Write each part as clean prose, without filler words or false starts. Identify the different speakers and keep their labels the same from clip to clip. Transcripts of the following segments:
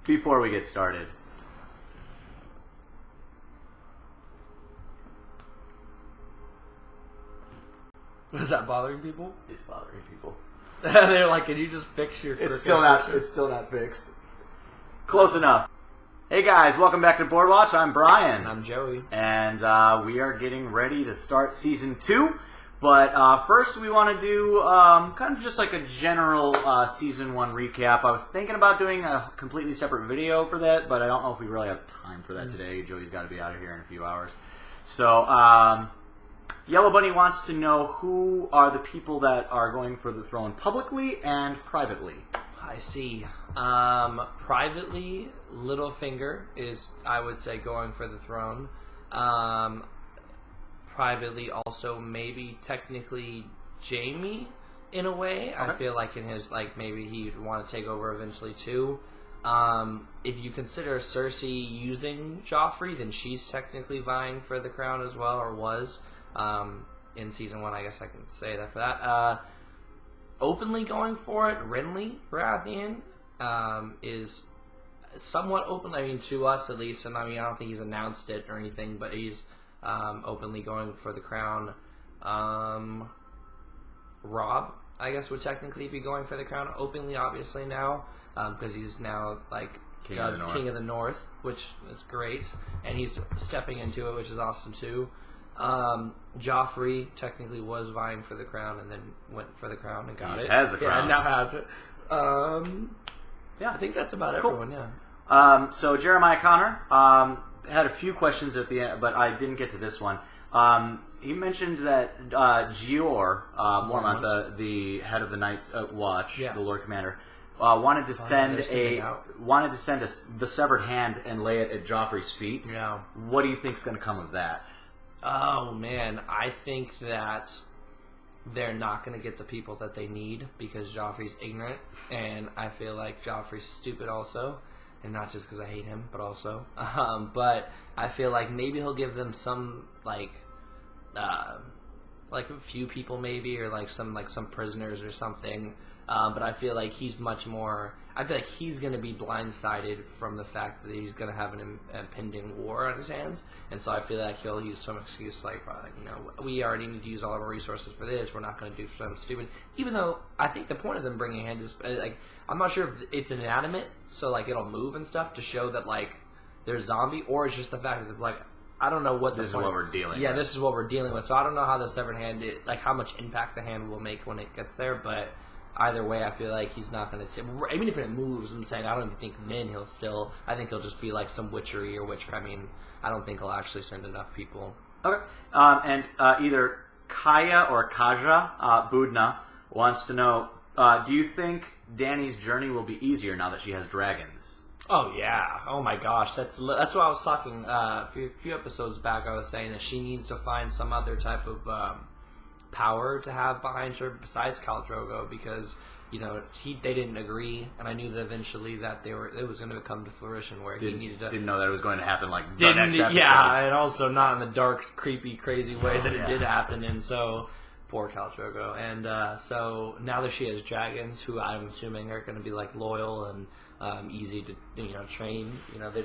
Speaker 1: before we get started.
Speaker 2: Was that bothering people?
Speaker 1: It's bothering people.
Speaker 2: They're like, can you just fix your...
Speaker 1: It's still not fixed. Close enough. Hey guys, welcome back to Board Watch. I'm Brian.
Speaker 2: I'm Joey.
Speaker 1: And we are getting ready to start Season 2. But first we want to do kind of just like a general Season 1 recap. I was thinking about doing a completely separate video for that, but I don't know if we really have time for that today. Joey's got to be out of here in a few hours. So, Yellow Bunny wants to know who are the people that are going for the throne publicly and privately.
Speaker 2: I see. Privately, Littlefinger is, I would say, going for the throne. Privately, also maybe technically Jaime in a way. Okay. I feel like in his maybe he'd want to take over eventually too. If you consider Cersei using Joffrey, then she's technically vying for the crown as well, or was. In Season 1, I guess I can say that for that. Openly going for it, Renly Baratheon is somewhat open. I mean, to us at least, and I mean, I don't think he's announced it or anything, but he's openly going for the crown. Robb, I guess, would technically be going for the crown openly, obviously now, because he's now King of the North, which is great, and he's stepping into it, which is awesome too. Joffrey technically was vying for the crown and then went for the crown and got it.
Speaker 1: Has the crown.
Speaker 2: Yeah, now has it. Yeah, I think that's about everyone, yeah.
Speaker 1: So Jeremiah Connor had a few questions at the end, but I didn't get to this one. He mentioned that Gior Mormont, the head of the Night's Watch, the Lord Commander, wanted to send the severed hand and lay it at Joffrey's feet.
Speaker 2: Yeah.
Speaker 1: What do you think is going to come of that?
Speaker 2: Oh, man. I think that they're not going to get the people that they need because Joffrey's ignorant, and I feel like Joffrey's stupid also, and not just because I hate him, but also. But I feel like maybe he'll give them some, like a few people maybe, or some prisoners or something. But I feel like he's much more... I feel like he's going to be blindsided from the fact that he's going to have an impending war on his hands. And so I feel like he'll use some excuse we already need to use all of our resources for this. We're not going to do something stupid. Even though I think the point of them bringing a hand is, I'm not sure if it's inanimate, so, it'll move and stuff to show that, there's zombie, or it's just the fact that, I don't know what
Speaker 1: this is what we're dealing with.
Speaker 2: Yeah, this is what we're dealing with. So I don't know how the severed hand, how much impact the hand will make when it gets there, but... Either way, I feel like he's not going to... Even if it moves, I'm saying I don't even think then he'll still... I think he'll just be some witchery or witchcraft. I mean, I don't think he'll actually send enough people.
Speaker 1: Okay. And either Kaya or Kaja Budna wants to know, do you think Dany's journey will be easier now that she has dragons?
Speaker 2: Oh, yeah. Oh, my gosh. That's what I was talking... a few episodes back, I was saying that she needs to find some other type of... power to have behind her besides Khal Drogo, because they didn't agree, and I knew that eventually that it was going to come to fruition where he needed to...
Speaker 1: Didn't know that it was going to happen the next episode.
Speaker 2: Yeah, and also not in the dark, creepy, crazy way that it did happen, and so poor Khal Drogo. And so now that she has dragons, who I'm assuming are going to be loyal and easy to train,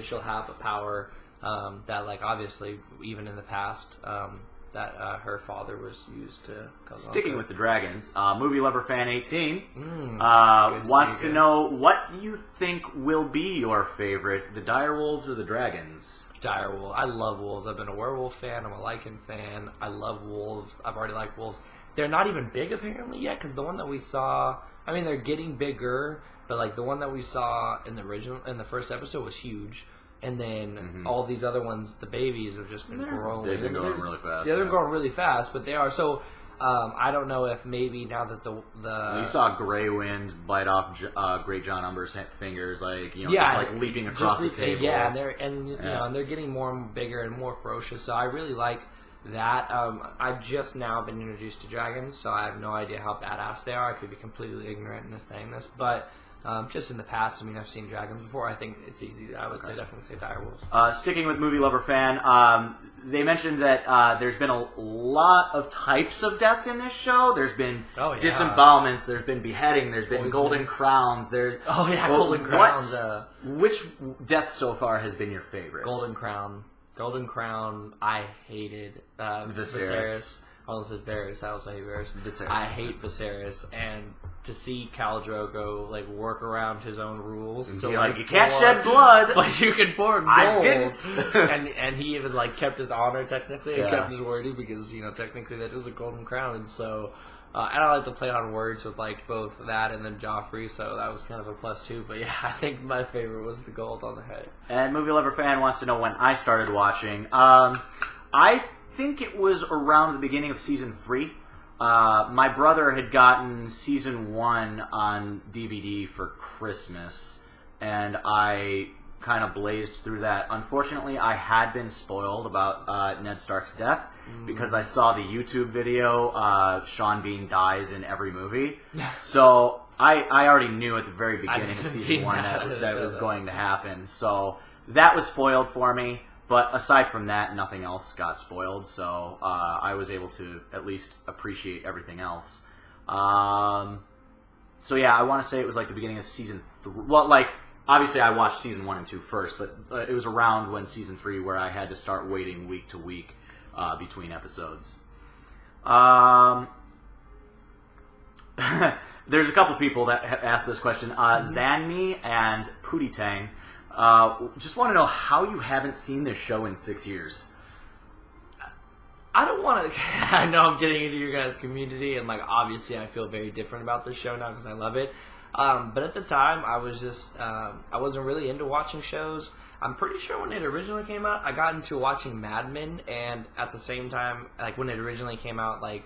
Speaker 2: she'll have a power that obviously even in the past. That her father was used to come
Speaker 1: Sticking with the dragons, movie lover fan 18 wants to know what you think will be your favorite, the direwolves or the dragons?
Speaker 2: Direwolf. I love wolves. I've been a werewolf fan. I'm a Lycan fan. I love wolves. I've already liked wolves. They're not even big apparently yet, because the one that we saw, I mean, they're getting bigger, but the one that we saw in the first episode was huge. And then all these other ones, the babies, have just been growing.
Speaker 1: They've been growing really fast.
Speaker 2: Yeah, they're growing really fast, but they are. So I don't know if maybe now that the
Speaker 1: you saw Grey Wind bite off Great John Umber's fingers, just leaping across the table.
Speaker 2: Yeah, and they're getting more and bigger and more ferocious. So I really like that. I've just now been introduced to dragons, so I have no idea how badass they are. I could be completely ignorant in saying this, but Just in the past, I mean, I've seen dragons before. I think it's easy. I would definitely say direwolves.
Speaker 1: Sticking with movie lover fan, they mentioned that there's been a lot of types of death in this show. There's been disembowelments, there's been beheading, there's been golden crowns.
Speaker 2: Golden crowns.
Speaker 1: Which death so far has been your favorite?
Speaker 2: Golden crown. Golden crown. I hated Viserys. I almost said Varys. I also hate Varys. I hate Viserys, and to see Khal Drogo work around his own rules to
Speaker 1: you can't shed blood,
Speaker 2: but you can pour gold.
Speaker 1: I didn't.
Speaker 2: and he even kept his honor technically and kept his word because technically that is a golden crown, and so and I like to play on words with both that and then Joffrey, so that was kind of a plus too. But yeah, I think my favorite was the gold on the head. And
Speaker 1: Movie Lover Fan wants to know when I started watching. I think it was around the beginning of season 3. My brother had gotten season 1 on DVD for Christmas, and I kind of blazed through that. Unfortunately, I had been spoiled about Ned Stark's death because I saw the YouTube video, Sean Bean dies in every movie. So I already knew at the very beginning of season 1 that was going to happen. So that was spoiled for me. But aside from that, nothing else got spoiled, so I was able to at least appreciate everything else. So yeah, I want to say it was the beginning of season 3. Well, obviously I watched season 1 and 2 first, but it was around when season 3 where I had to start waiting week to week between episodes. There's a couple people that have asked this question. Zanmi and Pootie Tang. Just want to know how you haven't seen this show in 6 years.
Speaker 2: I don't want to... I know I'm getting into your guys' community, and obviously I feel very different about this show now because I love it. But at the time, I was just... I wasn't really into watching shows. I'm pretty sure when it originally came out, I got into watching Mad Men, and at the same time, when it originally came out, when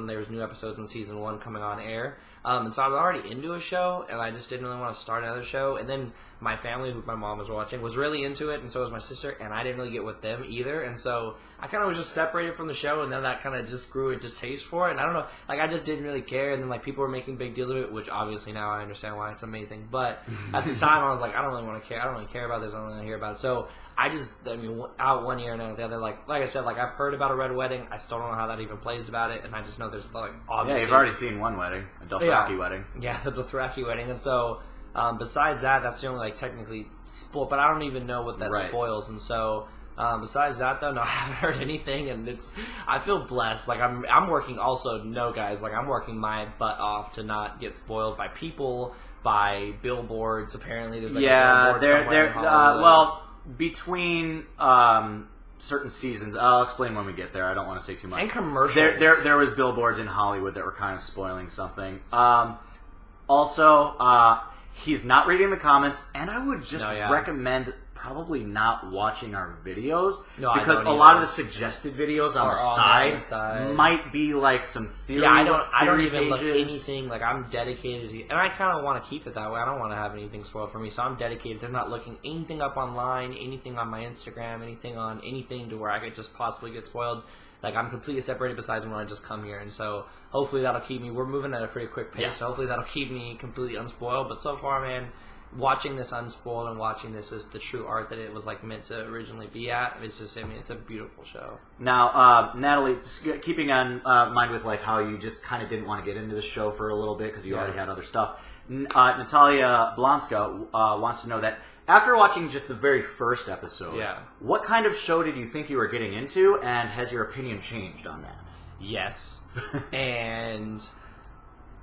Speaker 2: there was new episodes in season 1 coming on air. And so I was already into a show, and I just didn't really want to start another show. And then my family, who my mom was watching, was really into it, and so was my sister, and I didn't really get with them either. And so I kind of was just separated from the show, and then that kind of just grew a distaste for it. And I don't know, I just didn't really care. And then people were making big deals of it, which obviously now I understand why it's amazing. But at the time, I was I don't really want to care. I don't really care about this. I don't really hear about it. So out 1 ear and out the other. Like I said, I've heard about a red wedding. I still don't know how that even plays about it, and I just know there's obviously.
Speaker 1: Yeah, you've already seen one wedding, a Dothraki wedding.
Speaker 2: Yeah, the Dothraki wedding, and so besides that, that's the only technically spoil. But I don't even know what that spoils, and so. Besides that, though, no, I haven't heard anything, and I feel blessed. I'm working also. No, guys, I'm working my butt off to not get spoiled by people, by billboards. Apparently, there's a billboard somewhere in Hollywood.
Speaker 1: Between certain seasons, I'll explain when we get there. I don't want to say too much.
Speaker 2: And commercials.
Speaker 1: There was billboards in Hollywood that were kind of spoiling something. Also, he's not reading the comments, and I would just recommend probably not watching our videos because a lot of the suggested videos on the side might be some theory. Yeah,
Speaker 2: I don't even look anything. I'm dedicated to, and I kind of want to keep it that way. I don't want to have anything spoiled for me, so I'm dedicated to not looking anything up online, anything on my Instagram, anything to where I could just possibly get spoiled. I'm completely separated besides when I just come here, and so hopefully that'll keep me. We're moving at a pretty quick pace, so hopefully that'll keep me completely unspoiled. But so far, man. Watching this unspoiled and watching this as the true art that it was meant to originally be at, it's just, it's a beautiful show.
Speaker 1: Now, Natalie, just keeping on mind with how you just kind of didn't want to get into the show for a little bit because you already had other stuff. Natalia Blonska wants to know that after watching just the very first episode, what kind of show did you think you were getting into, and has your opinion changed on that?
Speaker 2: Yes, and.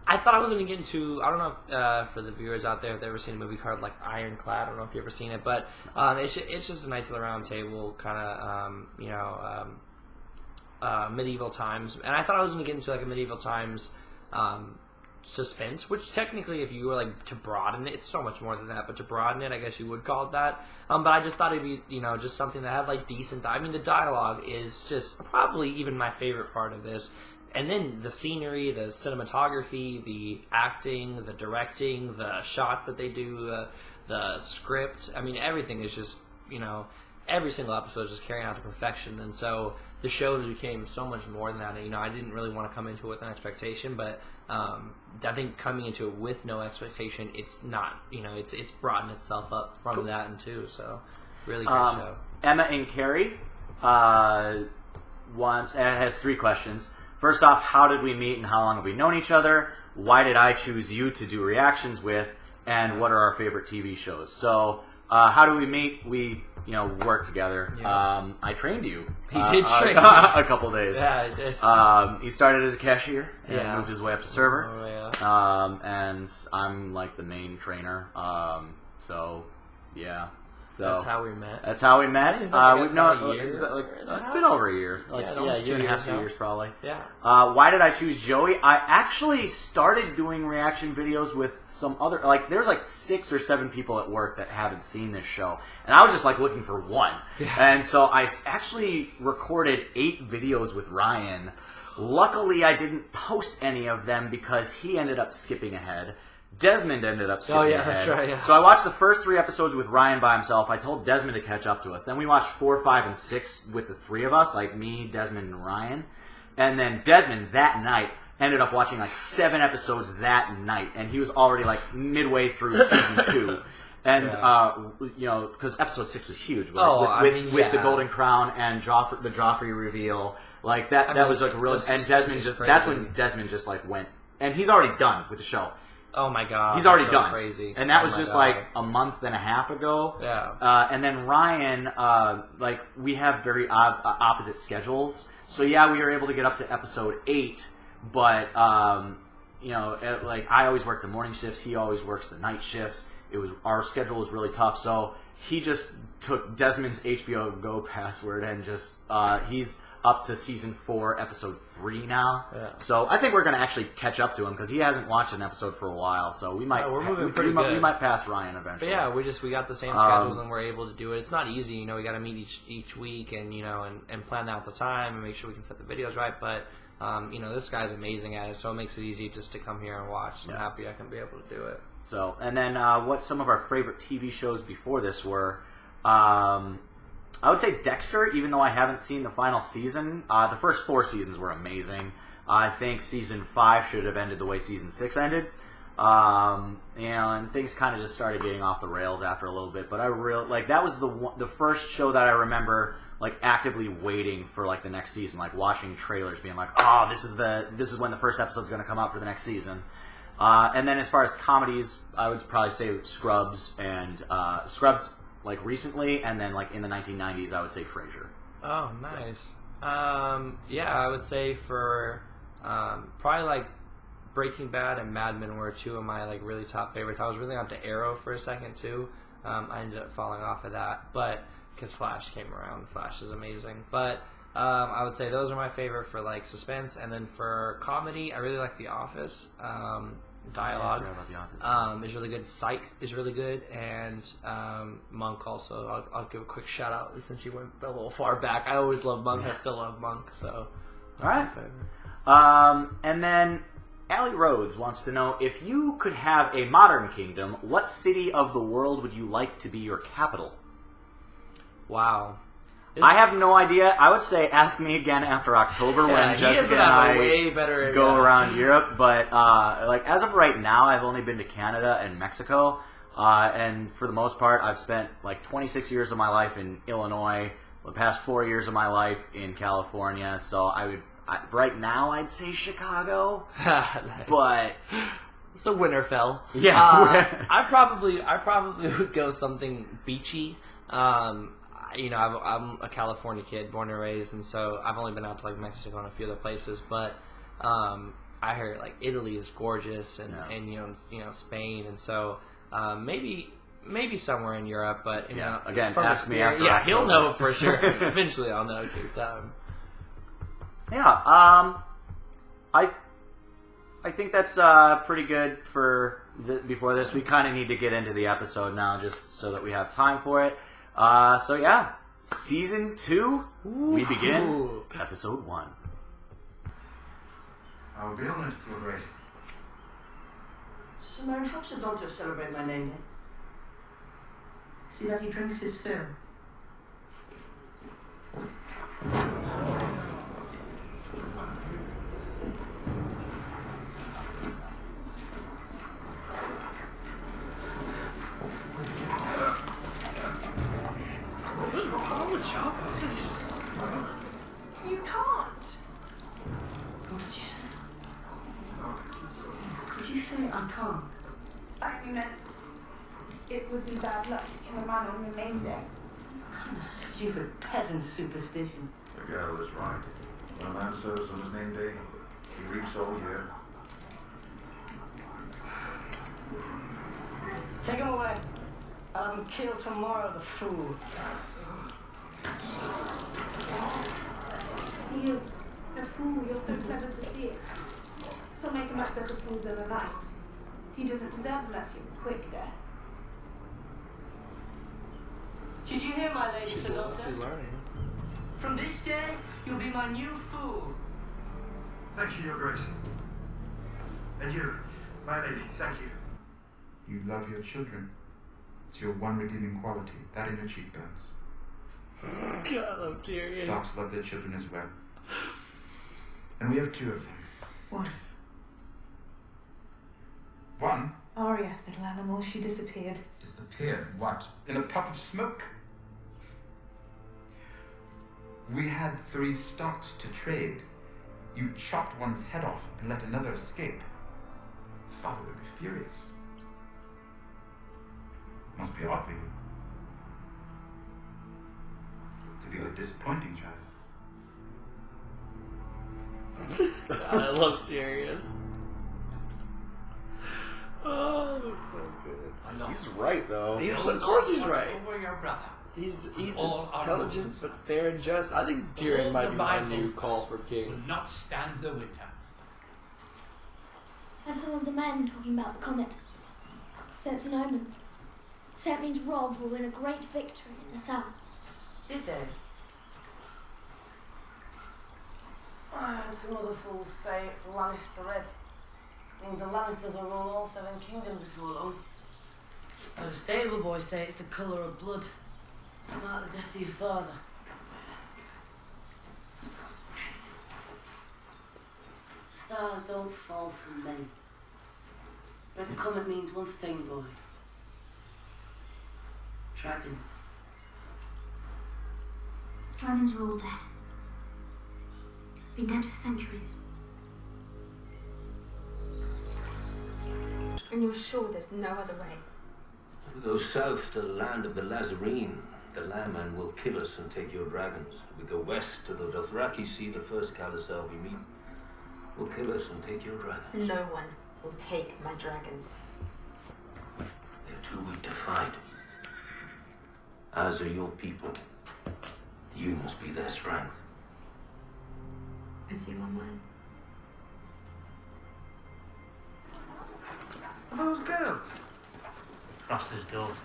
Speaker 2: I thought I was going to get into, I don't know if for the viewers out there, if they've ever seen a movie called Ironclad. I don't know if you've ever seen it, but it's just a Knights of the Round Table kind of, medieval times. And I thought I was going to get into a medieval times suspense, which technically if you were to broaden it, it's so much more than that, but to broaden it, I guess you would call it that. But I just thought it'd be, just something that had decent, the dialogue is just probably even my favorite part of this. And then the scenery, the cinematography, the acting, the directing, the shots that they do, the script. Everything is just, every single episode is just carrying out to perfection. And so the show became so much more than that. I didn't really want to come into it with an expectation, but I think coming into it with no expectation, it's not. It's broadened itself up from that and too. So really great show.
Speaker 1: Emma and Carrie has 3 questions. First off, how did we meet and how long have we known each other? Why did I choose you to do reactions with? And what are our favorite TV shows? So, how do we meet? We, work together.
Speaker 2: Yeah.
Speaker 1: I trained you.
Speaker 2: He did train
Speaker 1: a couple days.
Speaker 2: Yeah, I did.
Speaker 1: He started as a cashier and moved his way up to server.
Speaker 2: Oh, yeah.
Speaker 1: And I'm like the main trainer. So, yeah. So
Speaker 2: that's how we met.
Speaker 1: That's how we met.
Speaker 2: We've
Speaker 1: known
Speaker 2: a year.
Speaker 1: It's been over a year.
Speaker 2: Almost
Speaker 1: year and a half,
Speaker 2: 2
Speaker 1: 2 years probably.
Speaker 2: Yeah.
Speaker 1: Why did I choose Joey? I actually started doing reaction videos with some other, there's 6 or 7 people at work that haven't seen this show. And I was just looking for one.
Speaker 2: Yeah.
Speaker 1: And so I actually recorded 8 videos with Ryan. Luckily, I didn't post any of them because he ended up skipping ahead. Desmond ended up skipping ahead.
Speaker 2: That's right, yeah.
Speaker 1: So I watched the first 3 episodes with Ryan by himself. I told Desmond to catch up to us. Then we watched 4, 5, and 6 with the 3 of us, me, Desmond, and Ryan. And then Desmond, that night, ended up watching 7 episodes that night. And he was already midway through season 2. And, because episode 6 was huge. With the Golden Crown and the Joffrey reveal. That was real. And Desmond that's when Desmond just went. And he's already done with the show.
Speaker 2: Oh my god.
Speaker 1: He's already
Speaker 2: so
Speaker 1: done.
Speaker 2: Crazy.
Speaker 1: And that was just a month and a half ago.
Speaker 2: Yeah.
Speaker 1: And then Ryan, we have very opposite schedules. So yeah, we were able to get up to episode 8, but I always work the morning shifts, he always works the night shifts. Our schedule was really tough, so he just took Desmond's HBO Go password and just he's up to season 4, episode 3 now.
Speaker 2: Yeah.
Speaker 1: So I think we're going to actually catch up to him because he hasn't watched an episode for a while. So we might
Speaker 2: we're moving pretty good.
Speaker 1: We might pass Ryan eventually.
Speaker 2: But yeah, we got the same schedules and we're able to do it. It's not easy, we got to meet each week and and plan out the time and make sure we can set the videos right. But this guy's amazing at it, so it makes it easy just to come here and watch. So I'm happy I can be able to do it.
Speaker 1: So and then what some of our favorite TV shows before this were. I would say Dexter, even though I haven't seen the final season. The first 4 seasons were amazing. I think season 5 should have ended the way season 6 ended. And things kind of just started getting off the rails after a little bit. But I really that was the first show that I remember actively waiting for the next season, watching trailers, being oh, this is when the first episode's going to come out for the next season. And then as far as comedies, I would probably say Scrubs and Scrubs. Recently, and then in the 1990s, I would say Frasier.
Speaker 2: Oh, nice. Yeah, I would say for probably Breaking Bad and Mad Men were 2 of my really top favorites. I was really onto Arrow for a second too. I ended up falling off of that, but because Flash came around, Flash is amazing. But I would say those are my favorite for suspense, and then for comedy, I really like The Office. Dialogue is really good. Psych is really good, and Monk also. I'll give a quick shout out since you went a little far back. I always love Monk. I still love Monk. So,
Speaker 1: all right. And then Allie Rhodes wants to know, if you could have a modern kingdom, what city of the world would you like to be your capital?
Speaker 2: Wow.
Speaker 1: I have no idea. I would say ask me again after October when Jessica and I go around Europe. But as of right now, I've only been to Canada and Mexico. And for the most part, I've spent 26 years of my life in Illinois, the past 4 years of my life in California. So right now, I'd say Chicago.
Speaker 2: Nice. But it's a Winterfell.
Speaker 1: Yeah.
Speaker 2: I probably would go something beachy. I'm a California kid, born and raised, and so I've only been out to Mexico and a few other places. But I heard Italy is gorgeous, and Spain, and so maybe somewhere in Europe. But
Speaker 1: again, ask me after.
Speaker 2: Yeah, he'll know for sure. Eventually, I'll know.
Speaker 1: Yeah, I think that's pretty good for before this. We kind of need to get into the episode now, just so that we have time for it. So yeah, season 2, we begin episode 1.
Speaker 3: I will be honoured, Your Grace.
Speaker 4: Sir Baron, how should Dante celebrate my name then? See that he drinks his fill. You can't.
Speaker 3: What did you say? Did you say I can't?
Speaker 4: I only meant it would be bad luck to kill a man on your name day.
Speaker 3: What kind of stupid peasant superstition?
Speaker 5: The girl was right. When a man serves on his name day, he reaps all year.
Speaker 3: Take him away. I'll have him killed tomorrow, the fool.
Speaker 6: He is a fool. You're so clever to see it. He'll make a much better fool than a knight. He doesn't deserve mercy with quick death.
Speaker 3: Did you hear, my lady, Sir Doctor?
Speaker 2: She's learning.
Speaker 3: From this day, you'll be my new fool.
Speaker 7: Thank you, Your Grace. And you, my lady, thank you.
Speaker 5: You love your children. It's your one redeeming quality, that in your cheekbones.
Speaker 2: God, I'm tearing.
Speaker 5: Starks love their children as well. And we have two of them.
Speaker 6: One.
Speaker 5: One
Speaker 6: Arya, little animal, she disappeared.
Speaker 5: disappeared. What? In a puff of smoke? We had 3 stocks to trade. You chopped one's head off and let another escape. Father would be furious. Must be odd for you to be the disappointing child.
Speaker 2: I love Tyrion. Oh, that's so good.
Speaker 1: He's right, though.
Speaker 2: Of course he's right.
Speaker 8: Over your brother.
Speaker 2: He's
Speaker 8: All our
Speaker 2: intelligent
Speaker 8: movements.
Speaker 2: but fair and just. I think Tyrion might be my new call for
Speaker 8: Will
Speaker 2: king.
Speaker 8: not stand the winter.
Speaker 9: Heard some of the men talking about the comet. So it's an omen. So it means Rob will win a great victory in the south.
Speaker 4: Did they? I heard some other fools say it's Lannister red. Means the Lannisters will rule all 7 kingdoms before long. I heard a stable boy say it's the colour of blood. Like the death of your father. Stars don't fall from men. Red comet means one thing, boy. Dragons.
Speaker 9: Dragons are all dead. Been dead for centuries.
Speaker 6: And you're sure there's no other way?
Speaker 10: We go south to the land of the Lazarene. The Landman will kill us and take your dragons. We go west to the Dothraki Sea, the first Khalisar we meet will kill us and take your dragons.
Speaker 6: No one will take my dragons.
Speaker 10: They're too weak to fight. As are your people. You must be their strength.
Speaker 6: As you are mine.
Speaker 7: Are those girls?
Speaker 3: Froster's daughters.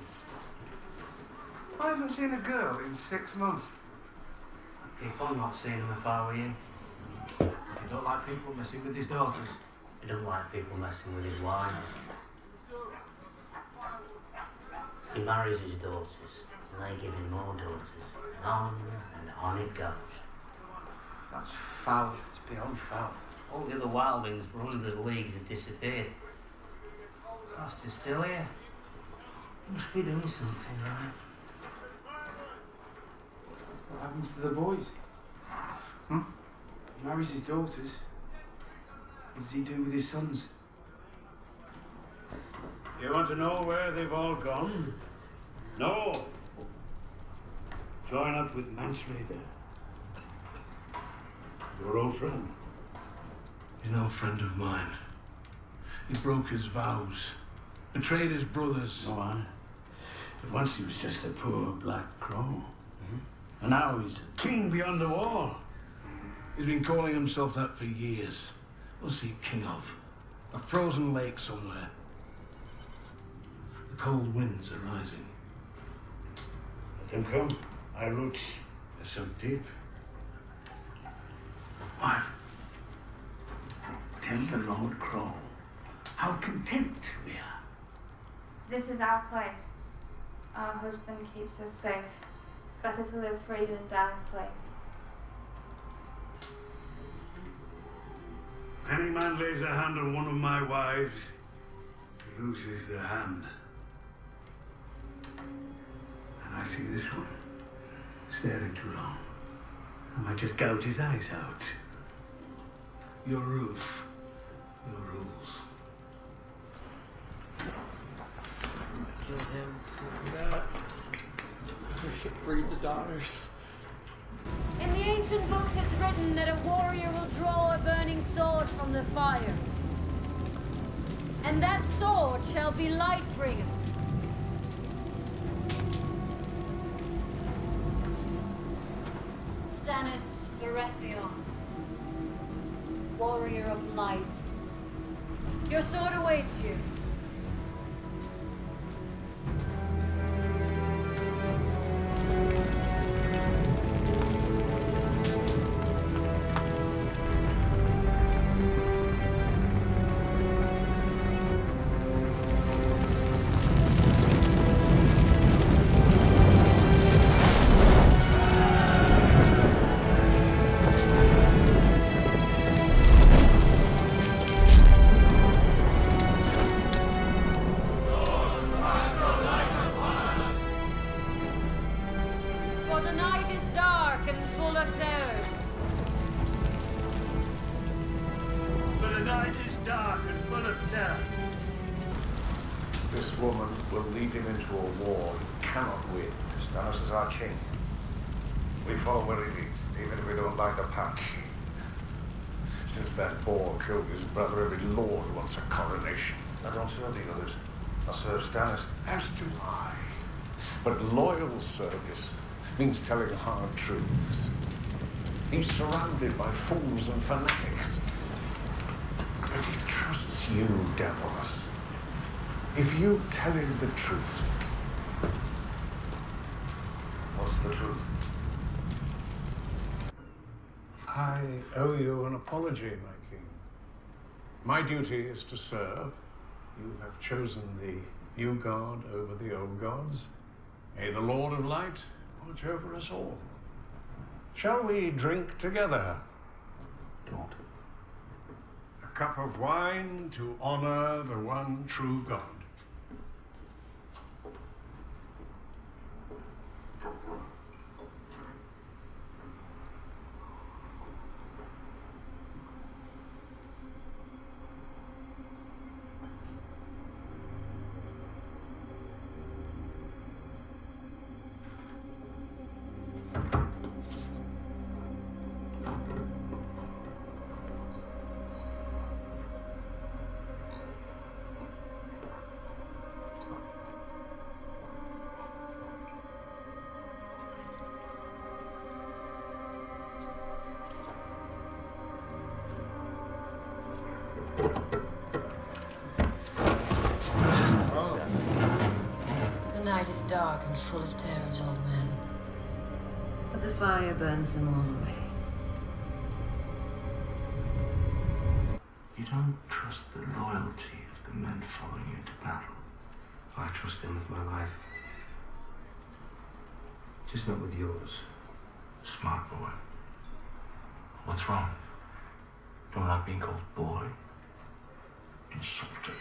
Speaker 7: I haven't seen a girl in 6 months.
Speaker 3: Keep on not seeing them if I were you.
Speaker 8: You don't like people messing with his daughters.
Speaker 3: I don't like people messing with his wives. He marries his daughters, and they give him more daughters. And on it goes.
Speaker 7: That's foul. It's beyond foul.
Speaker 3: All the other wildlings for 100 leagues have disappeared. Froster's still here. Must be doing something right.
Speaker 7: What happens to the boys? Huh? He marries his daughters. What does he do with his sons?
Speaker 11: You want to know where they've all gone? No. Join up with Mansraider. Your old friend.
Speaker 12: He's no friend of mine. He broke his vows, betrayed his brothers.
Speaker 11: No, but once he was just a poor black crow. And now he's king beyond the wall.
Speaker 12: He's been calling himself that for years. What's he king of? A frozen lake somewhere. The cold winds are rising.
Speaker 11: Let them come. Our roots are so deep.
Speaker 12: Wife, tell the Lord Crow how content we are.
Speaker 6: This is our place. Our husband keeps us safe. Better to live free than die a slave.
Speaker 11: If any man lays a hand on one of my wives, he loses their hand.
Speaker 12: And I see this one
Speaker 11: staring too long. I might just gouge his eyes out.
Speaker 12: Your roof. Your rules.
Speaker 2: Kill him. That. Breed the daughters.
Speaker 13: In the ancient books it's written that a warrior will draw a burning sword from the fire. And that sword shall be Lightbringer. Stannis Baratheon, warrior of light. Your sword awaits you. For the night is dark and full of terrors.
Speaker 11: For the night is dark and full of terror.
Speaker 14: This woman will lead him into a war he cannot win. Stannis is our king. We follow where he leads, even if we don't like the path. Since that boar killed his brother, every lord wants a coronation. I don't serve the others. I serve Stannis, as do I. But loyal service means telling hard truths. He's surrounded by fools and fanatics. But he trusts you, Davos. If you tell him the truth. What's the truth?
Speaker 12: I owe you an apology, my king. My duty is to serve. You have chosen the new god over the old gods. May the Lord of Light watch over us all. Shall we drink together?
Speaker 14: Don't.
Speaker 12: A cup of wine to honor the one true God.
Speaker 4: The night is dark and full of terrors, old man. But the fire burns them all away.
Speaker 10: You don't trust the loyalty of the men following you to battle. I trust them with my life. Just not with yours. Smart boy. What's wrong? Don't like being called boy? Insulted.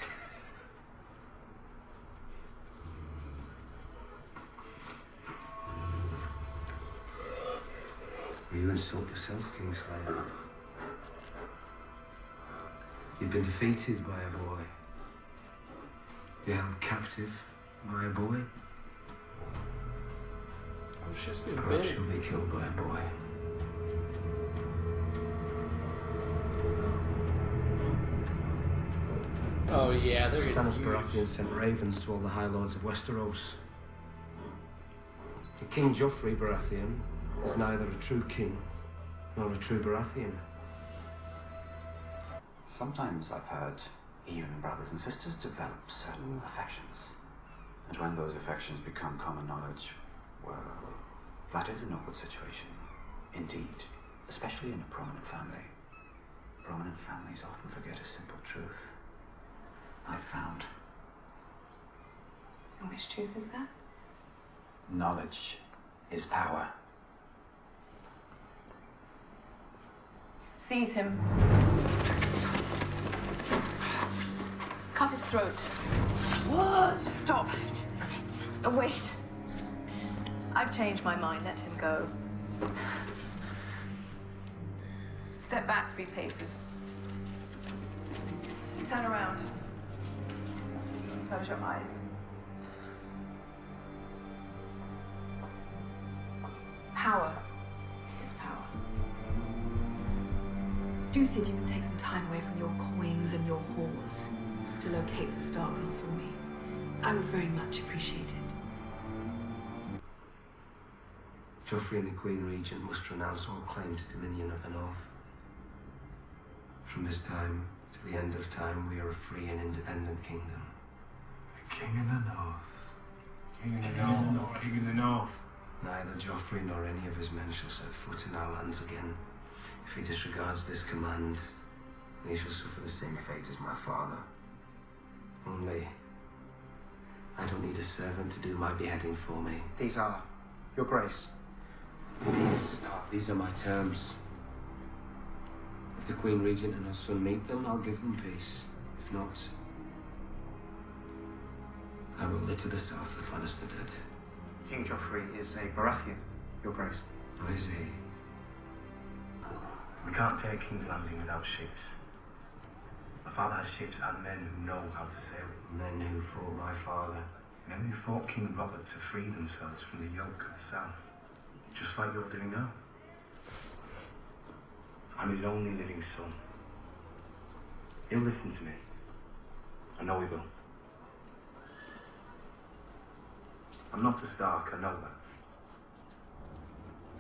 Speaker 10: You insult yourself, Kingslayer. You've been defeated by a boy. You're held captive by a boy. Perhaps you'll be killed by a boy.
Speaker 2: Oh yeah, they're
Speaker 10: Stannis Baratheon sent ravens to all the High Lords of Westeros. The King Joffrey Baratheon is neither a true king nor a true Baratheon.
Speaker 15: Sometimes I've heard even brothers and sisters develop certain affections. And when those affections become common knowledge, well, that is an awkward situation. Indeed, especially in a prominent family. Prominent families often forget a simple truth. I've found.
Speaker 6: And which truth is that?
Speaker 15: Knowledge is power.
Speaker 6: Seize him. Cut his throat.
Speaker 2: What?
Speaker 6: Stop. Wait.
Speaker 16: I've changed my mind. Let him go. Step back 3 paces. Turn around. Close your eyes. Power is power. Do see if you can take some time away from your coins and your whores to locate the Star Girl for me. I would very much appreciate it.
Speaker 10: Joffrey and the Queen Regent must renounce all claim to dominion of the North. From this time to the end of time, we are a free and independent kingdom.
Speaker 14: The King in the North.
Speaker 7: King in the North. King in the North.
Speaker 10: Neither Joffrey nor any of his men shall set foot in our lands again. If he disregards this command, he shall suffer the same fate as my father. Only, I don't need a servant to do my beheading for me.
Speaker 17: These are, Your Grace.
Speaker 10: These are my terms. If the Queen Regent and her son meet them, I'll give them peace. If not, I will litter the south with Lannister dead.
Speaker 17: King Joffrey is a Baratheon, Your Grace.
Speaker 10: Who is he?
Speaker 7: We can't take King's Landing without ships. My father has ships and men who know how to sail.
Speaker 10: Men who fought my father.
Speaker 7: Men who fought King Robert to free themselves from the yoke of the South. Just like you're doing now. I'm his only living son. He'll listen to me. I know he will. I'm not a Stark, I know that.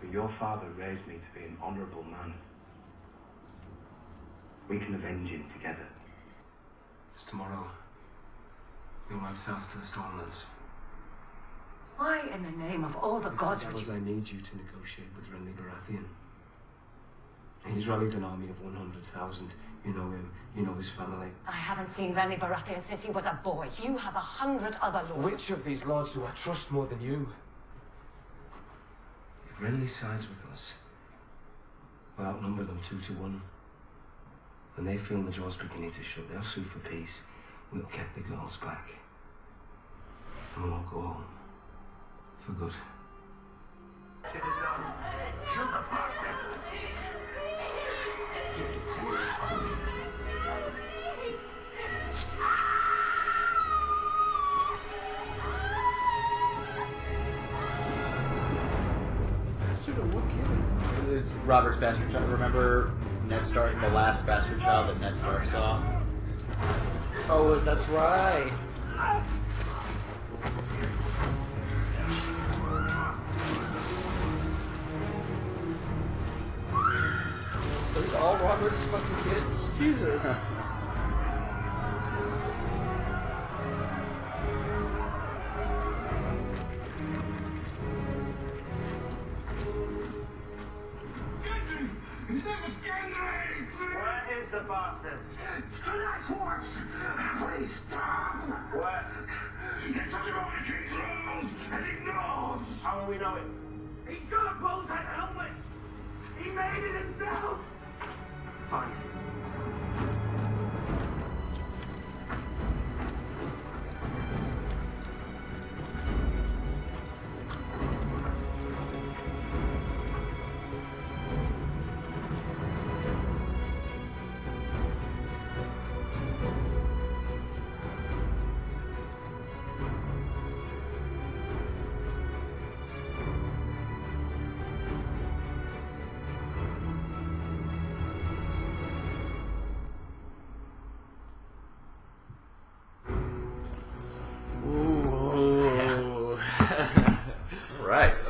Speaker 7: But your father raised me to be an honourable man. We can avenge him together.
Speaker 10: It's tomorrow. We'll ride south to the Stormlands.
Speaker 16: Why in the name of all the gods would
Speaker 10: Because I need you to negotiate with Renly Baratheon. He's rallied an army of 100,000. You know him, you know his family.
Speaker 13: I haven't seen Renly Baratheon since he was a boy. You have 100 other lords.
Speaker 10: Which of these lords do I trust more than you? If Renly sides with us, we'll outnumber them 2 to 1. When they feel the jaw's beginning to shut, they'll sue for peace. We'll get the girls back. And we'll all go home. For good.
Speaker 11: Get it done. Kill the bastard.
Speaker 2: Bastard or what kid?
Speaker 1: It's Robert's bastard child. Remember Ned Stark, the last bastard child that Ned Stark saw?
Speaker 2: Oh, that's right. Those are all Robert's fucking kids? Jesus.
Speaker 11: His name is Gendry! Where is the bastard? Tonight's watch! Please stop! What? He took him over the King's Road and ignores! How will we know it? He's got a bull's head helmet! He made it himself! Fine.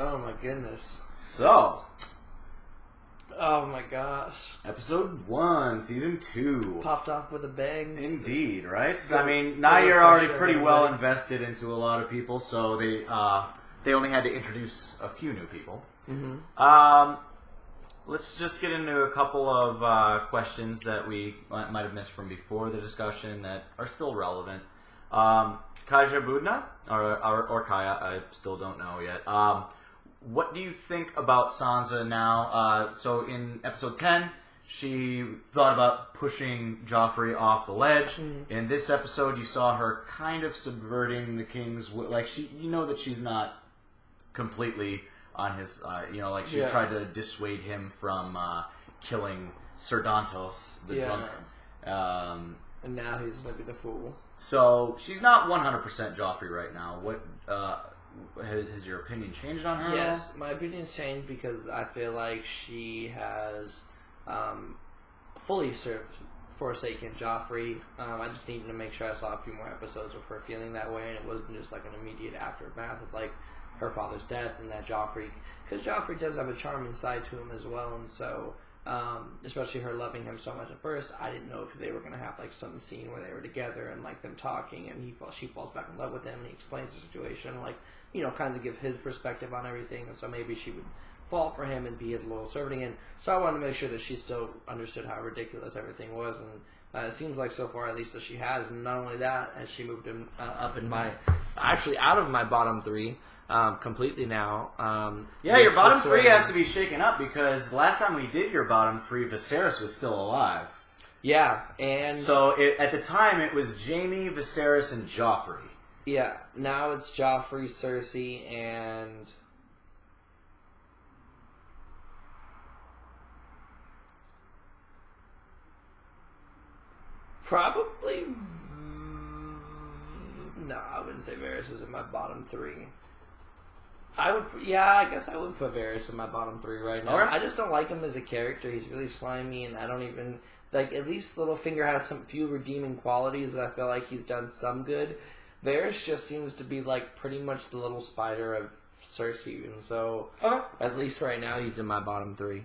Speaker 2: Oh my goodness.
Speaker 1: So,
Speaker 2: oh my gosh.
Speaker 1: Episode 1, Season 2.
Speaker 2: Popped off with a bang.
Speaker 1: Indeed, right? I mean, now you're already pretty well invested into a lot of people, so they only had to introduce a few new people.
Speaker 2: Mm-hmm.
Speaker 1: Let's just get into a couple of questions that we might have missed from before the discussion that are still relevant. Kaja Budna, or Kaya, I still don't know yet. What do you think about Sansa now? So in episode 10, she thought about pushing Joffrey off the ledge.
Speaker 2: Mm-hmm.
Speaker 1: In this episode, you saw her kind of subverting the king's will. Like, you know that she's not completely on his, like she
Speaker 2: Yeah.
Speaker 1: tried to dissuade him from killing Sir Dantos, the drunk.
Speaker 2: And now he's going to be the fool.
Speaker 1: So she's not 100% Joffrey right now. What has your opinion changed on her?
Speaker 2: Yes, my opinion's changed because I feel like she has fully forsaken Joffrey. I just needed to make sure I saw a few more episodes of her feeling that way, and it wasn't just like an immediate aftermath of like her father's death and that Joffrey, because Joffrey does have a charming side to him as well, and so especially her loving him so much at first, I didn't know if they were going to have like some scene where they were together and like them talking, and she falls back in love with him, and he explains the situation, like kinds of give his perspective on everything, and so maybe she would fall for him and be his loyal servant again. So I wanted to make sure that she still understood how ridiculous everything was, and it seems like so far at least that she has. And not only that, as she moved him up in actually out of my bottom 3 completely now.
Speaker 1: Your bottom 3 has to be shaken up because last time we did your bottom 3, Viserys was still alive.
Speaker 2: Yeah, and
Speaker 1: so at the time it was Jaime, Viserys, and Joffrey.
Speaker 2: Yeah, now it's Joffrey, Cersei, and probably no, I wouldn't say Varys is in my bottom 3. I guess I would put Varys in my bottom 3 right now.
Speaker 1: Okay.
Speaker 2: I just don't like him as a character. He's really slimy, and I don't even like. At least Littlefinger has some few redeeming qualities that I feel like he's done some good. Varys just seems to be like pretty much the little spider of Cersei, and so at least right now he's in my bottom 3.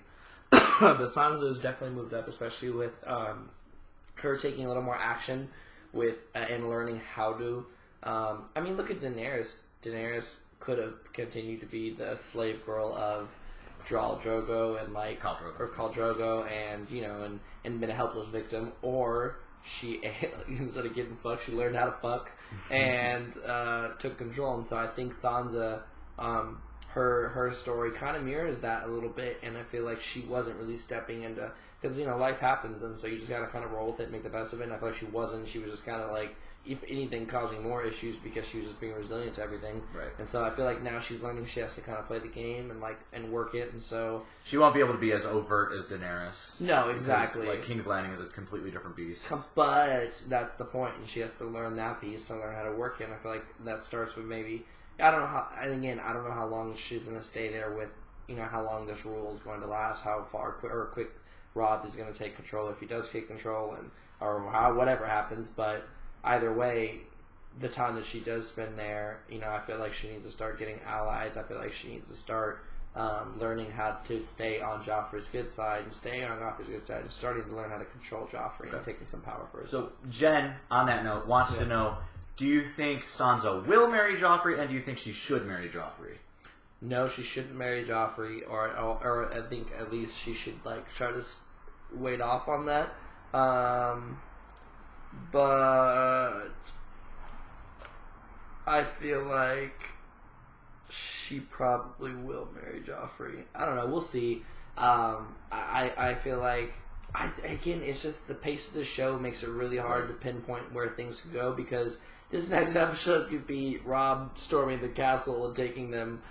Speaker 2: But Sansa's definitely moved up, especially with her taking a little more action with and learning how to. Look at Daenerys. Daenerys could have continued to be the slave girl of Khal Drogo and Khal Drogo, and been a helpless victim, or she instead of getting fucked, she learned how to fuck and took control. And so I think Sansa, her story kind of mirrors that a little bit, and I feel like she wasn't really stepping into, because life happens, and so you just gotta kind of roll with it, and make the best of it. And I feel like she wasn't. She was just kind of like, if anything, causing more issues because she was just being resilient to everything.
Speaker 1: Right.
Speaker 2: And so I feel like now she's learning she has to kind of play the game and work it, and so
Speaker 1: she won't be able to be as overt as Daenerys.
Speaker 2: No, exactly.
Speaker 1: Because, King's Landing is a completely different beast.
Speaker 2: But that's the point, and she has to learn that piece and learn how to work it. And I feel like that starts with maybe, I don't know how. And again, I don't know how long she's going to stay there with, how long this rule is going to last, how far quick Robb is going to take control if he does take control, or how whatever happens. But either way, the time that she does spend there, I feel like she needs to start getting allies. I feel like she needs to start learning how to stay on Joffrey's good side and stay on Joffrey's good side and starting to learn how to control Joffrey and taking some power for herself.
Speaker 1: So Jen, on that note, wants to know, do you think Sansa will marry Joffrey, and do you think she should marry Joffrey?
Speaker 2: No, she shouldn't marry Joffrey, or I think at least she should try to wait off on that. But I feel like she probably will marry Joffrey. I don't know. We'll see. I feel like again, it's just the pace of the show makes it really hard to pinpoint where things could go, because this next episode could be Robb storming the castle and taking them,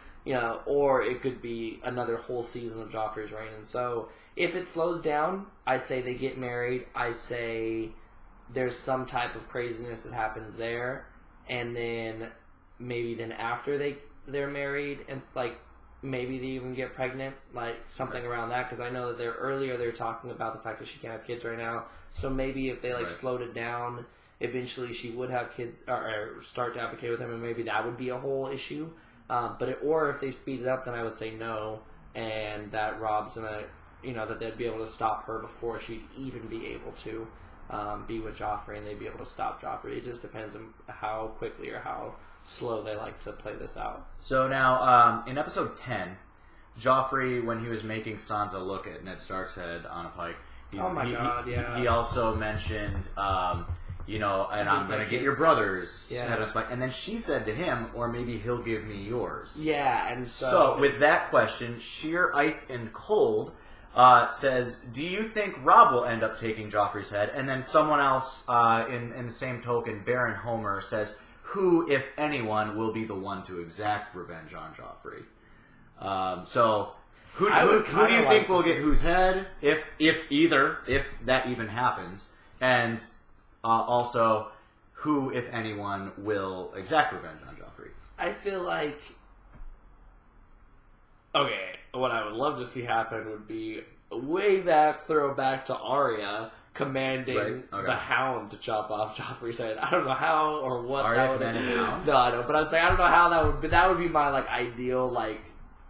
Speaker 2: or it could be another whole season of Joffrey's reign. And so if it slows down, I say they get married. I say there's some type of craziness that happens there, and then maybe after they're married, and maybe they even get pregnant, something around that, because I know that they're talking about the fact that she can't have kids right now. So maybe if they slowed it down, eventually she would have kids, or start to advocate with him, and maybe that would be a whole issue. Or if they speed it up, then I would say no, and that Robb's gonna, that they'd be able to stop her before she'd even be able to be with Joffrey, and they'd be able to stop Joffrey. It just depends on how quickly or how slow they like to play this out.
Speaker 1: So now, in episode 10, Joffrey, when he was making Sansa look at Ned Stark's head on a pike, he also mentioned, and I'm going to get your brother's head on a spike. And then she said to him, or maybe he'll give me yours.
Speaker 2: Yeah, and
Speaker 1: so with that question, Sheer Ice and Cold says, do you think Robb will end up taking Joffrey's head? And then someone else, in the same token, Baron Homer, says, who, if anyone, will be the one to exact revenge on Joffrey? So who
Speaker 2: I would
Speaker 1: do you
Speaker 2: kinda
Speaker 1: think
Speaker 2: like
Speaker 1: will
Speaker 2: to
Speaker 1: get
Speaker 2: see-
Speaker 1: whose head, if that even happens, and also who, if anyone, will exact revenge on Joffrey?
Speaker 2: I feel like, okay, what I would love to see happen would be way back throwback to Arya commanding
Speaker 1: Right, okay.
Speaker 2: the Hound to chop off Joffrey's head. I don't know how or what
Speaker 1: Arya
Speaker 2: that would
Speaker 1: commanding the Hound?
Speaker 2: No, I know, but I'm saying I don't know how that would. But that would be my like ideal like.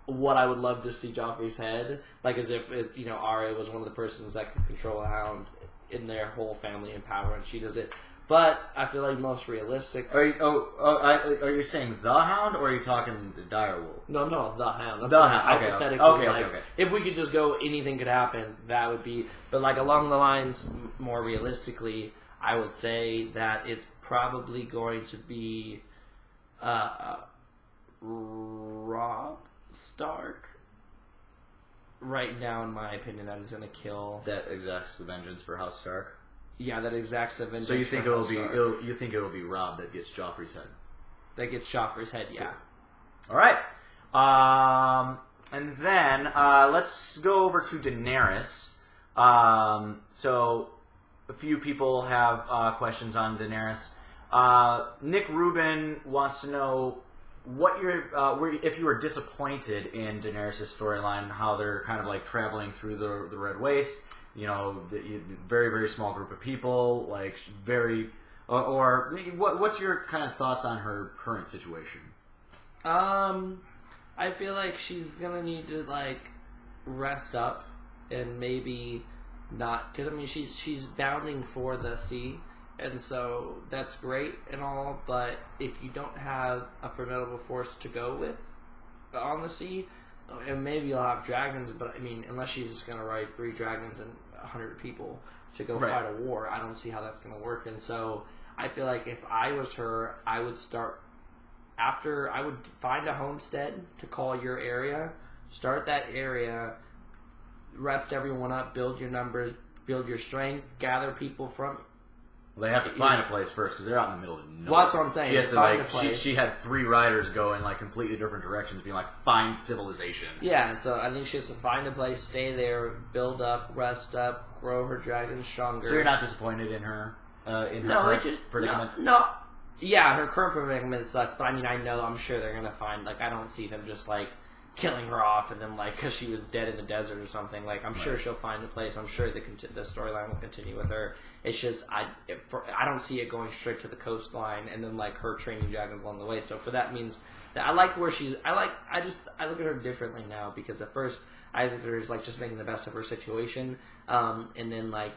Speaker 2: What I would love to see Joffrey's head, like as if Arya was one of the persons that could control a hound in their whole family and power, and she does it. But I feel like most realistic.
Speaker 1: Are you saying the Hound, or are you talking the direwolf?
Speaker 2: No, the Hound. I'm
Speaker 1: The
Speaker 2: saying
Speaker 1: Hound.
Speaker 2: hypothetically,
Speaker 1: Okay.
Speaker 2: if we could just go, anything could happen. That would be. But like along the lines, more realistically, I would say that it's probably going to be Robb Stark. Right now, in my opinion, that is going to kill.
Speaker 1: That exacts the vengeance for House Stark.
Speaker 2: Yeah, that exacts the vengeance.
Speaker 1: So you think
Speaker 2: for
Speaker 1: it'll
Speaker 2: House
Speaker 1: be
Speaker 2: Stark.
Speaker 1: you think it'll be Robb that gets Joffrey's head?
Speaker 2: That gets Joffrey's head. Yeah.
Speaker 1: All right. And then let's go over to Daenerys. So a few people have questions on Daenerys. Nick Rubin wants to know what if you were disappointed in Daenerys' storyline, how they're kind of like traveling through the Red Waste. Very, very small group of people, like very, or what's your kind of thoughts on her current situation?
Speaker 2: I feel like she's gonna need to like rest up and maybe not, because I mean she's bounding for the sea, and so that's great and all, but if you don't have a formidable force to go with on the sea, and maybe you'll have dragons, but I mean, unless she's just gonna ride 3 dragons and 100 people to go fight a war, I don't see how that's gonna work. And so I feel like if I was her, I would find a homestead to call your area, start that area, rest everyone up, build your numbers, build your strength, gather people from.
Speaker 1: Well, they have to find a place first because they're out in the middle of nowhere.
Speaker 2: Well, that's what I'm saying.
Speaker 1: She has to
Speaker 2: Find a place.
Speaker 1: She had 3 riders go in like completely different directions, being like, find civilization.
Speaker 2: Yeah, so I think she has to find a place, stay there, build up, rest up, grow her dragons stronger.
Speaker 1: So you're not disappointed in her predicament?
Speaker 2: No. Yeah, her current predicament sucks, but I mean, I'm sure they're gonna find, like, I don't see them just like killing her off and then like because she was dead in the desert or something. Like I'm sure she'll find a place. I'm sure the storyline will continue with her. It's just I don't see it going straight to the coastline and then like her training dragons along the way. So for that means that I like where I look at her differently now, because at first I think there's like just making the best of her situation, and then like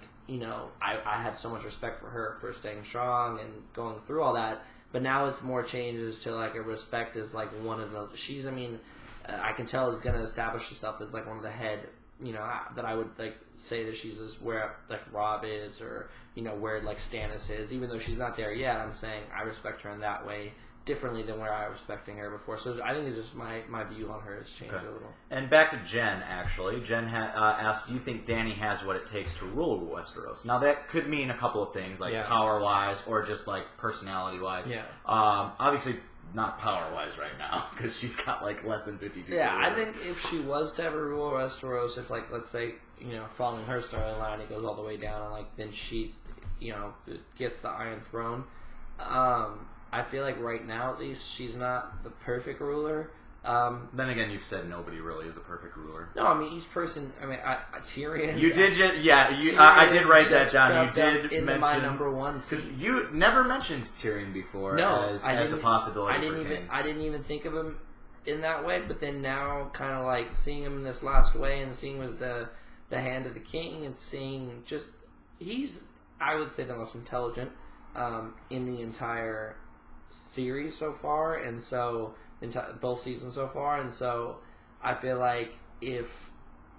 Speaker 2: I had so much respect for her for staying strong and going through all that. But now it's more changes to like a respect as like one of the I can tell is going to establish herself as like one of the head, that I would like say that she's where like Robb is, or where like Stannis is, even though she's not there yet. I'm saying I respect her in that way differently than where I was respecting her before. So I think it's just my view on her has changed a little.
Speaker 1: And back to Jen, actually. Jen asked, do you think Dany has what it takes to rule Westeros? Now that could mean a couple of things, like power-wise or just like personality-wise.
Speaker 2: Yeah.
Speaker 1: Obviously not power-wise right now, because she's got like less than 50 people.
Speaker 2: Yeah, I think if she was to ever rule Westeros, if like let's say following her storyline, it goes all the way down, and like then she gets the Iron Throne. I feel like right now, at least, she's not the perfect ruler.
Speaker 1: Then again, you've said nobody really is the perfect ruler.
Speaker 2: No, I mean each person. I mean, Tyrion.
Speaker 1: You did, I did write that down. You did mention
Speaker 2: my number one,
Speaker 1: because you never mentioned Tyrion before as a possibility.
Speaker 2: I didn't even think of him in that way. But then now, kind of like seeing him in this last way, and seeing him as the hand of the king, and seeing just he's, I would say, the most intelligent in the entire series so far, and so both seasons so far, and so I feel like if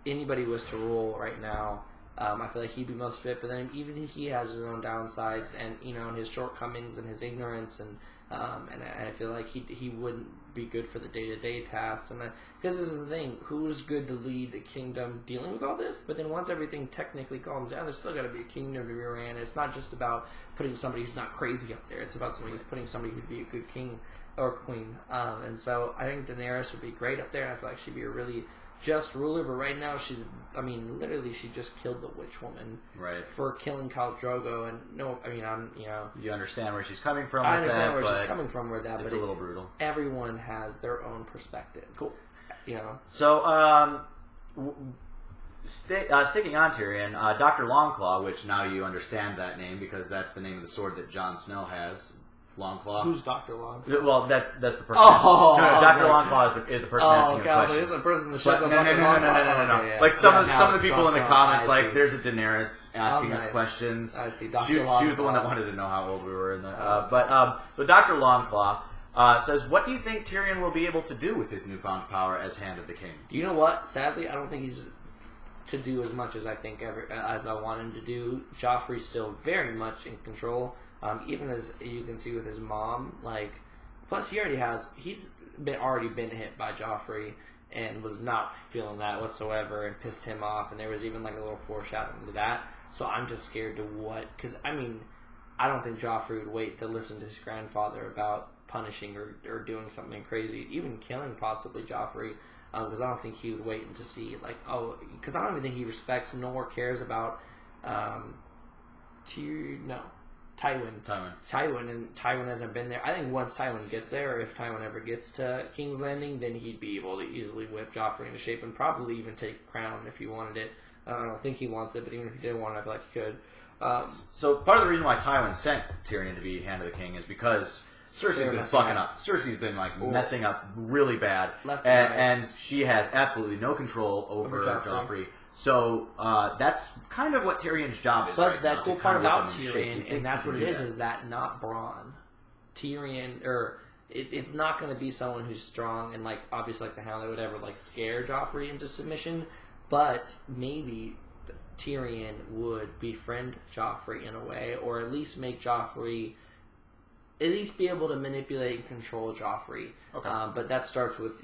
Speaker 2: anybody was to rule right now, I feel like he'd be most fit. But then even he has his own downsides, and and his shortcomings and his ignorance, and I feel like he wouldn't be good for the day-to-day tasks. And because this is the thing, who's good to lead a kingdom dealing with all this? But then once everything technically calms down, there's still got to be a kingdom to be ran. It's not just about putting somebody who's not crazy up there. It's about putting somebody who'd be a good king or queen. And so I think Daenerys would be great up there. I feel like she'd be a really just ruler, but right now literally she just killed the witch woman for killing Khal Drogo, and you
Speaker 1: understand where she's coming from.
Speaker 2: I understand where she's coming from with that,
Speaker 1: it's
Speaker 2: but
Speaker 1: a little brutal.
Speaker 2: Everyone has their own perspective.
Speaker 1: Cool.
Speaker 2: So,
Speaker 1: sticking on Tyrion, Dr. Longclaw, which now you understand that name because that's the name of the sword that Jon Snow has. Longclaw.
Speaker 2: Who's Dr. Long?
Speaker 1: Well, that's the person.
Speaker 2: Oh,
Speaker 1: Dr. Longclaw is the person asking the question.
Speaker 2: Is the person that shows up.
Speaker 1: No. Like some of the people in the comments, like there's a Daenerys asking us questions.
Speaker 2: I see.
Speaker 1: She was the one that wanted to know how old we were in the. So Dr. Longclaw says, "What do you think Tyrion will be able to do with his newfound power as Hand of the King?"
Speaker 2: You know what? Sadly, I don't think he's to do as much as I think as I want him to do. Joffrey's still very much in control. Even as you can see with his mom, plus he's already been hit by Joffrey and was not feeling that whatsoever and pissed him off, and there was even a little foreshadowing to that. So I'm just scared to because I don't think Joffrey would wait to listen to his grandfather about punishing or doing something crazy, even killing possibly Joffrey, because I don't think he would wait to see because I don't even think he respects nor cares about Tywin, and Tywin hasn't been there. I think once Tywin gets there, or if Tywin ever gets to King's Landing, then he'd be able to easily whip Joffrey into shape and probably even take the crown if he wanted it. I don't think he wants it, but even if he didn't want it, I feel like he could.
Speaker 1: So part of the reason why Tywin sent Tyrion to be Hand of the King is because Cersei's been fucking up. Cersei's been messing up really bad, and she has absolutely no control over Joffrey. So that's kind of what Tyrion's job is.
Speaker 2: But that cool part about Tyrion, and that's what it is that not Bronn. Tyrion, it's not going to be someone who's strong and obviously the Hound that would ever scare Joffrey into submission, but maybe Tyrion would befriend Joffrey in a way, or at least make Joffrey at least be able to manipulate and control Joffrey.
Speaker 1: Okay.
Speaker 2: But that starts with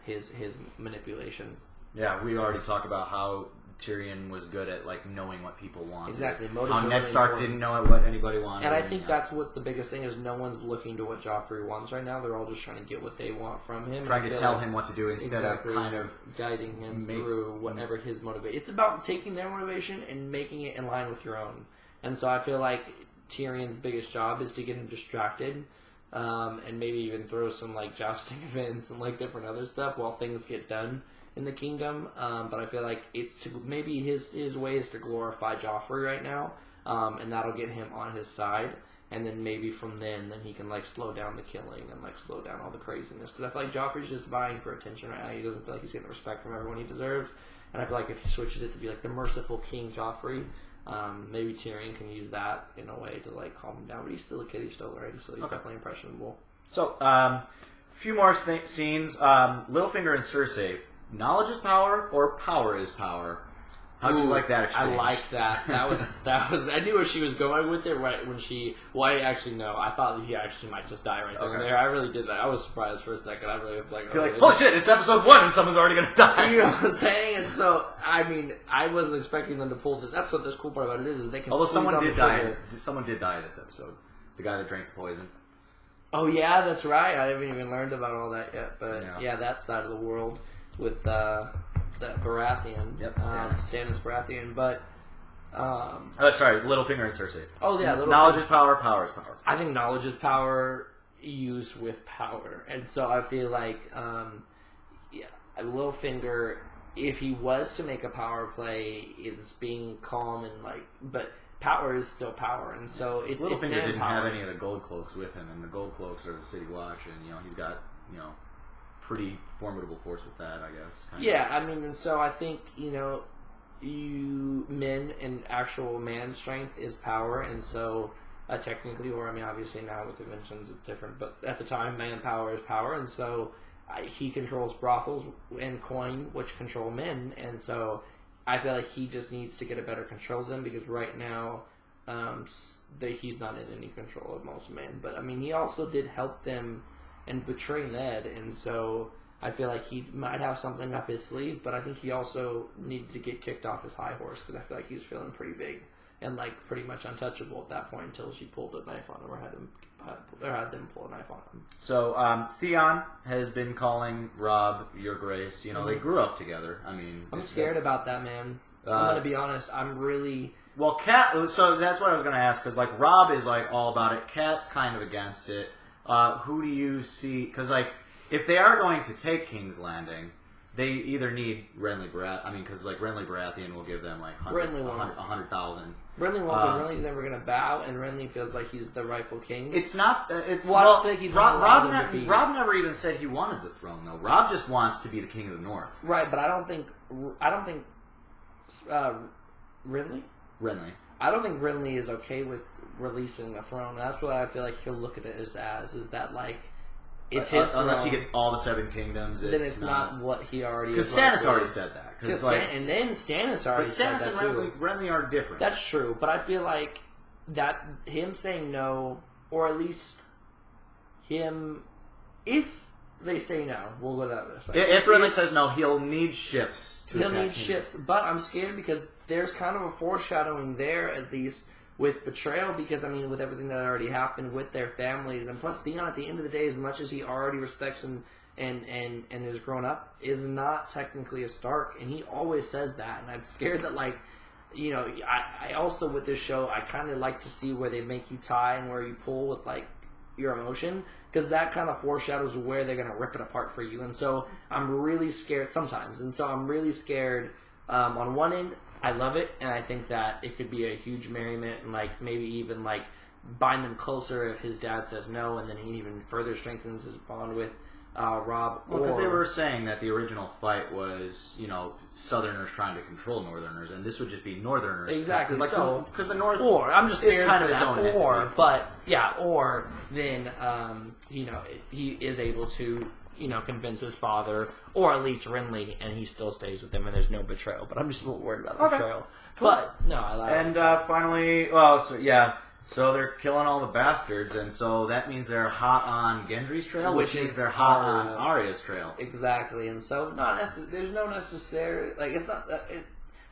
Speaker 2: his manipulation.
Speaker 1: Yeah, we already talked about how Tyrion was good at knowing what people wanted.
Speaker 2: Exactly.
Speaker 1: How Ned Stark didn't know what anybody wanted.
Speaker 2: And I think that's what the biggest thing is. No one's looking to what Joffrey wants right now. They're all just trying to get what they want from him.
Speaker 1: Trying to tell him what to do instead of kind of
Speaker 2: guiding him through whatever his motivation. It's about taking their motivation and making it in line with your own. And so I feel like Tyrion's biggest job is to get him distracted, and maybe even throw some jousting events and different other stuff while things get done in the kingdom. But I feel like it's maybe his way is to glorify Joffrey right now, and that'll get him on his side. And then maybe from then he can slow down the killing and slow down all the craziness. Because I feel like Joffrey's just vying for attention right now. He doesn't feel like he's getting the respect from everyone he deserves. And I feel like if he switches it to be the merciful King Joffrey, maybe Tyrion can use that in a way to calm him down. But he's still a kid. He's still learning, so he's definitely impressionable.
Speaker 1: So, a few more scenes. Littlefinger and Cersei. Knowledge is power, or power is power. How do you like that exchange?
Speaker 2: I like that. That was. I knew where she was going with it right when she. Well, I actually know. I thought he actually might just die right then and there. I really did that. I was surprised for a second. I really was
Speaker 1: You're oh shit! It's episode 1 and someone's already gonna die.
Speaker 2: You know what I'm saying? And so I wasn't expecting them to pull this. That's what this cool part about it is they can.
Speaker 1: Although someone did die. Someone did die this episode. The guy that drank the poison.
Speaker 2: Oh yeah, that's right. I haven't even learned about all that yet. But yeah that side of the world with the Baratheon.
Speaker 1: Yep,
Speaker 2: Stannis Baratheon. But
Speaker 1: sorry, Littlefinger and Cersei.
Speaker 2: Oh yeah,
Speaker 1: knowledge is power. Power is power.
Speaker 2: I think knowledge is power used with power, and so I feel like Littlefinger, if he was to make a power play, it's being calm and but power is still power, and so
Speaker 1: Littlefinger didn't have any of the gold cloaks with him, and the gold cloaks are the City Watch, and he's got pretty formidable force with that, I guess.
Speaker 2: And so I think men and actual man strength is power, and so technically, or obviously now with inventions it's different, but at the time, man power is power, and so he controls brothels and coin, which control men, and so I feel like he just needs to get a better control of them, because right now he's not in any control of most men. But he also did help them and betray Ned, and so I feel like he might have something up his sleeve, but I think he also needed to get kicked off his high horse, because I feel like he was feeling pretty big. and like pretty much untouchable at that point until she pulled a knife on him or had them pull a knife on him.
Speaker 1: So Theon has been calling Robb Your Grace. You know, they grew up together. I mean,
Speaker 2: I'm scared about that, man. I'm gonna be honest. I'm really.
Speaker 1: Well, Kat. So that's what I was gonna ask, because like Robb is like all about it. Kat's kind of against it. Who do you see? Because like if they are going to take King's Landing, they either need Renly Baratheon. I mean, because like Renly Baratheon will give them like 100,000.
Speaker 2: Renly won't, because Renly's never gonna bow, and Renly feels like he's the rightful king.
Speaker 1: It's not. It's
Speaker 2: well, I don't think he's
Speaker 1: Robb never even said he wanted the throne, though. Robb just wants to be the king of the North.
Speaker 2: Right, but I don't think Renly. I don't think Renly is okay with releasing the throne. That's what I feel like he'll look at it as is that like it's his throne.
Speaker 1: Unless he gets all the 7 kingdoms,
Speaker 2: then it's not what he already.
Speaker 1: Because Stannis already said that.
Speaker 2: And then Stannis already said that too.
Speaker 1: But Stannis and Renly are different.
Speaker 2: That's true, but I feel like that him saying no, or at least him, if they say no, we'll go that way.
Speaker 1: If Renly says no, he'll need ships to attack.
Speaker 2: He'll need ships, but I'm scared because there's kind of a foreshadowing there, at least, with betrayal, because, I mean, with everything that already happened with their families, and plus Theon, at the end of the day, as much as he already respects and is grown up, is not technically a Stark, and he always says that, and I'm scared that, like, you know, I also, with this show, I kind of like to see where they make you tie and where you pull with, like, your emotion, because that kind of foreshadows where they're going to rip it apart for you, and so I'm really scared sometimes, and so I'm really scared. On one end, I love it, and I think that it could be a huge merriment, and like maybe even like bind them closer if his dad says no, and then he even further strengthens his bond with Robb.
Speaker 1: Well, because they were saying that the original fight was, you know, Southerners trying to control Northerners, and this would just be Northerners.
Speaker 2: Exactly.
Speaker 1: Like,
Speaker 2: so,
Speaker 1: because the North,
Speaker 2: or I'm just scared
Speaker 1: kind of
Speaker 2: for
Speaker 1: his own
Speaker 2: that, or
Speaker 1: entity.
Speaker 2: but yeah, or then you know, he is able to, you know, convince his father, or at least Renly, and he still stays with him, and there's no betrayal. But I'm just a little worried about the betrayal.
Speaker 1: Cool.
Speaker 2: But no, I like.
Speaker 1: And finally, so they're killing all the bastards, and so that means they're hot on Gendry's trail, which means they're hot on Arya's trail.
Speaker 2: Exactly, and so there's no necessary, like, it's not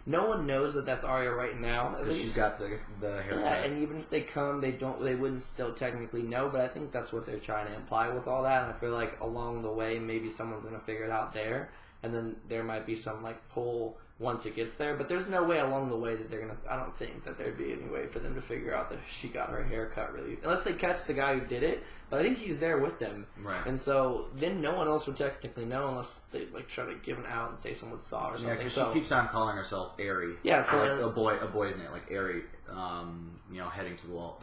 Speaker 2: no one knows that that's Arya right now.
Speaker 1: Because she's got the hair.
Speaker 2: Yeah, and even if they come, they wouldn't still technically know. But I think that's what they're trying to imply with all that. And I feel like along the way, maybe someone's gonna figure it out there, and then there might be some like pull once it gets there. But there's no way along the way that they're gonna. I don't think that there'd be any way for them to figure out that she got her hair cut really, unless they catch the guy who did it. But I think he's there with them,
Speaker 1: right?
Speaker 2: And so then no one else would technically know unless they like try to give an out and say someone saw or something.
Speaker 1: Yeah, because
Speaker 2: so,
Speaker 1: she keeps on calling herself Aerie.
Speaker 2: Yeah, so
Speaker 1: like a boy's name, like Aerie. You know, heading to the wall.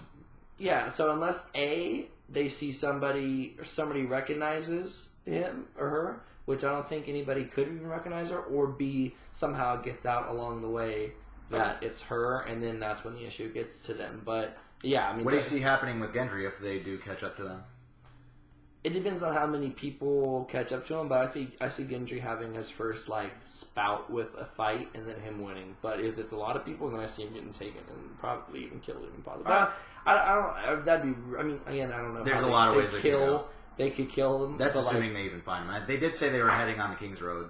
Speaker 2: Yeah, so unless A, they see somebody or somebody recognizes him or her, which I don't think anybody could even recognize her, or B, somehow it gets out along the way that it's her, and then that's when the issue gets to them. But yeah, I mean,
Speaker 1: what do you see happening with Gendry if they do catch up to them?
Speaker 2: It depends on how many people catch up to him, but I see Gendry having his first like spout with a fight and then him winning. But if it's a lot of people, then I see him getting taken and probably even killed even possibly. But I don't. That'd be. I mean, again, I don't know.
Speaker 1: There's a lot of ways they kill.
Speaker 2: They could kill him.
Speaker 1: That's assuming they even find him. They did say they were heading on the King's Road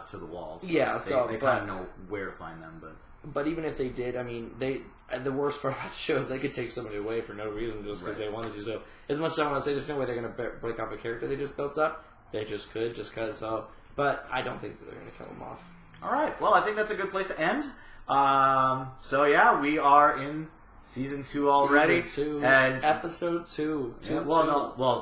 Speaker 1: to the walls.
Speaker 2: Yeah,
Speaker 1: they kind of know where to find them,
Speaker 2: But even if they did, I mean, the worst part about the show is they could take somebody away for no reason just because they wanted to. So as much as I want to say there's no way they're going to break off a character they just built up, they just could just because. So, but I don't think that they're going to kill him off.
Speaker 1: All right. Well, I think that's a good place to end. So yeah, we are in season 2 already.
Speaker 2: Season 2,
Speaker 1: and
Speaker 2: episode 2.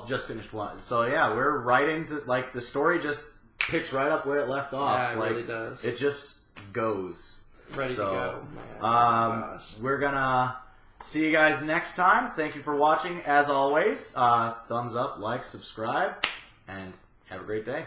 Speaker 1: Just finished 1. So yeah, we're right into like the story just picks right up where it left off.
Speaker 2: Yeah, it
Speaker 1: like,
Speaker 2: really does.
Speaker 1: It just goes.
Speaker 2: Ready to go.
Speaker 1: Man. We're gonna see you guys next time. Thank you for watching. As always, thumbs up, like, subscribe, and have a great day.